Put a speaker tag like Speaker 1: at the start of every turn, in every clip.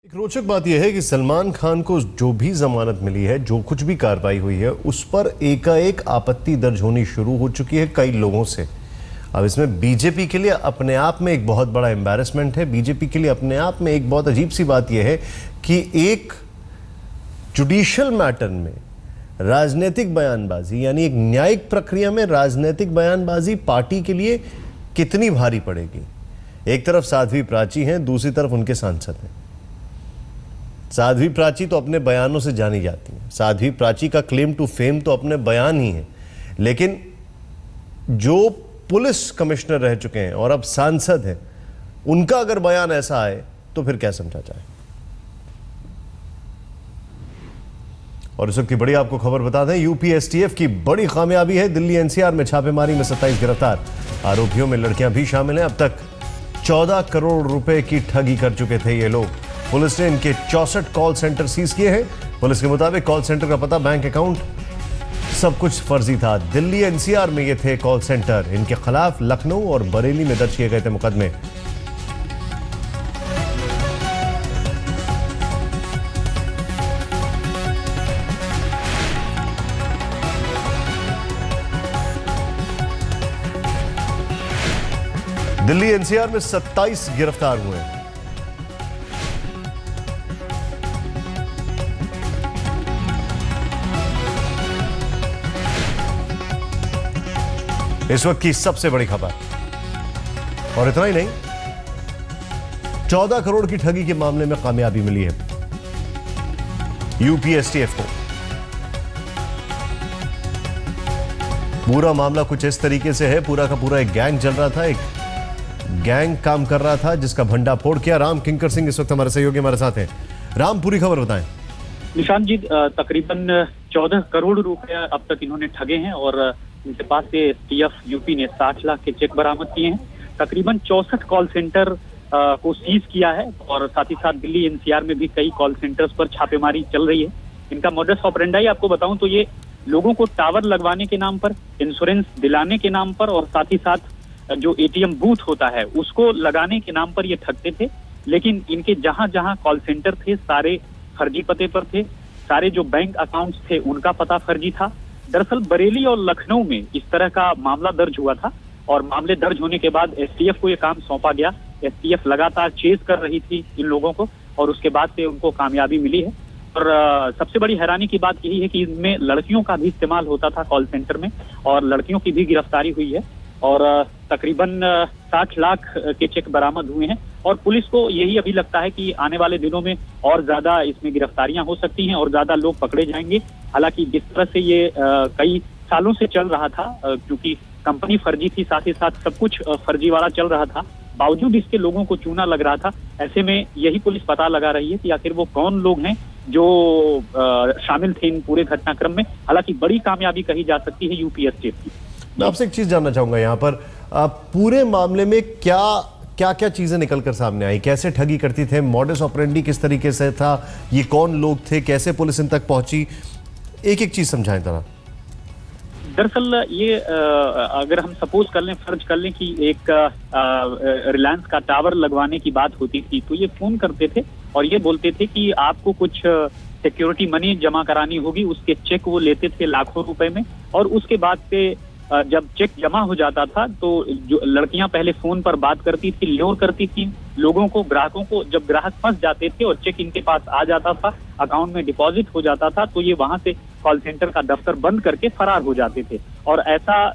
Speaker 1: एक रोचक बात यह है कि सलमान खान को जो भी जमानत मिली है, जो कुछ भी कार्रवाई हुई है, उस पर एकाएक आपत्ति दर्ज होनी शुरू हो चुकी है कई लोगों से। अब इसमें बीजेपी के लिए अपने आप में एक बहुत बड़ा एम्बैरेसमेंट है। बीजेपी के लिए अपने आप में एक बहुत अजीब सी बात यह है कि एक जुडिशियल मैटर में राजनीतिक बयानबाजी, यानी एक न्यायिक प्रक्रिया में राजनीतिक बयानबाजी पार्टी के लिए कितनी भारी पड़ेगी। एक तरफ साध्वी प्राची हैं, दूसरी तरफ उनके सांसद हैं। साध्वी प्राची तो अपने बयानों से जानी जाती हैं। साध्वी प्राची का क्लेम टू फेम तो अपने बयान ही है, लेकिन जो पुलिस कमिश्नर रह चुके हैं और अब सांसद हैं, उनका अगर बयान ऐसा आए तो फिर क्या समझा जाए। और इस वक्त की बड़ी आपको खबर बता दें, यूपी एसटीएफ की बड़ी कामयाबी है। दिल्ली एनसीआर में छापेमारी में 27 गिरफ्तार। आरोपियों में लड़कियां भी शामिल हैं। अब तक 14 करोड़ रुपए की ठगी कर चुके थे ये लोग। पुलिस ने इनके 64 कॉल सेंटर सीज किए हैं। पुलिस के मुताबिक कॉल सेंटर का पता, बैंक अकाउंट, सब कुछ फर्जी था। दिल्ली एनसीआर में ये थे कॉल सेंटर। इनके खिलाफ लखनऊ और बरेली में दर्ज किए गए थे मुकदमे। दिल्ली एनसीआर में 27 गिरफ्तार हुए हैं। इस वक्त की सबसे बड़ी खबर। और इतना ही नहीं, 14 करोड़ की ठगी के मामले में कामयाबी मिली है यूपी एसटीएफ को। पूरा मामला कुछ इस तरीके से है, पूरा का पूरा एक गैंग चल रहा था, एक गैंग काम कर रहा था जिसका भंडाफोड़ किया। राम किंकर सिंह इस वक्त हमारे सहयोगी हमारे साथ हैं। राम, पूरी खबर बताएं।
Speaker 2: निशांत जी, तकरीबन 14 करोड़ रुपए अब तक इन्होंने ठगे हैं और इनके पास से एसटीएफ यूपी ने 60 लाख के चेक बरामद किए हैं। तकरीबन 64 कॉल सेंटर को सीज किया है और साथ ही साथ दिल्ली एनसीआर में भी कई कॉल सेंटर्स पर छापेमारी चल रही है। इनका मोडस ऑपरेंडाई आपको बताऊं तो ये लोगों को टावर लगवाने के नाम पर, इंश्योरेंस दिलाने के नाम पर और साथ ही साथ जो एटीएम बूथ होता है उसको लगाने के नाम पर ये ठगते थे। लेकिन इनके जहां जहां कॉल सेंटर थे सारे फर्जी पते पर थे। सारे जो बैंक अकाउंट्स थे उनका पता फर्जी था। दरअसल बरेली और लखनऊ में इस तरह का मामला दर्ज हुआ था और मामले दर्ज होने के बाद एसटीएफ को यह काम सौंपा गया। एसटीएफ लगातार चेज कर रही थी इन लोगों को और उसके बाद से उनको कामयाबी मिली है। और सबसे बड़ी हैरानी की बात यही है कि इनमें लड़कियों का भी इस्तेमाल होता था कॉल सेंटर में और लड़कियों की भी गिरफ्तारी हुई है और तकरीबन 60 लाख के चेक बरामद हुए हैं। और पुलिस को यही अभी लगता है कि आने वाले दिनों में और ज्यादा इसमें गिरफ्तारियां हो सकती हैं और ज्यादा लोग पकड़े जाएंगे। हालांकि जिस तरह से ये कई सालों से चल रहा था, क्योंकि कंपनी फर्जी थी, साथ ही साथ सब कुछ फर्जी वाला चल रहा था, बावजूद इसके लोगों को चूना लग रहा था। ऐसे में यही पुलिस पता लगा रही है कि आखिर वो कौन लोग हैं जो शामिल थे इन पूरे घटनाक्रम में। हालांकि बड़ी कामयाबी कही जा सकती है यूपी एसटीएफ की।
Speaker 1: मैं आपसे एक चीज जानना चाहूंगा यहाँ पर, पूरे मामले में क्या क्या चीजें निकल कर सामने आई? कैसे ठगी करती थे? मॉडस ऑपरेंडी किस तरीके से था? ये कौन लोग थे? कैसे पुलिस इन तक पहुंची? एक एक चीज समझाएं जरा।
Speaker 2: दरअसल ये अगर हम सपोज कर लें, फर्ज कर लें कि एक रिलायंस का टावर लगवाने की बात होती थी, तो ये फोन करते थे और ये बोलते थे कि आपको कुछ सिक्योरिटी मनी जमा करानी होगी। उसके चेक वो लेते थे लाखों रुपए में और उसके बाद से जब चेक जमा हो जाता था तो जो लड़कियां पहले फोन पर बात करती थी, ल्योर करती थी लोगों को, ग्राहकों को। जब ग्राहक फंस जाते थे और चेक इनके पास आ जाता था, अकाउंट में डिपॉजिट हो जाता था, तो ये वहां से कॉल सेंटर का दफ्तर बंद करके फरार हो जाते थे। और ऐसा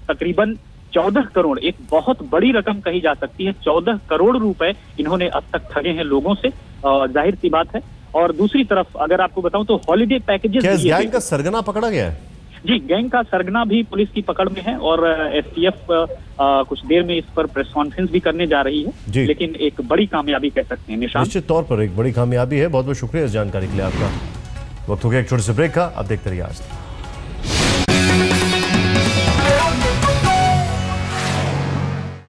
Speaker 2: तकरीबन 14 करोड़, एक बहुत बड़ी रकम कही जा सकती है, 14 करोड़ रुपए इन्होंने अब तक ठगे हैं लोगों से, जाहिर सी बात है। और दूसरी तरफ अगर आपको बताऊं तो हॉलीडे पैकेजेस,
Speaker 1: गैंग का सरगना पकड़ा गया है?
Speaker 2: जी, गैंग का सरगना भी पुलिस की पकड़ में है और एसटीएफ कुछ देर में इस पर प्रेस कॉन्फ्रेंस भी करने जा रही है। लेकिन एक बड़ी कामयाबी कह सकते हैं निशांत।
Speaker 1: निश्चित तौर पर एक बड़ी कामयाबी है। बहुत बहुत शुक्रिया इस जानकारी के लिए आपका। वक्त हो गया एक छोटे से ब्रेक का, आप देखते रहिए आज तक।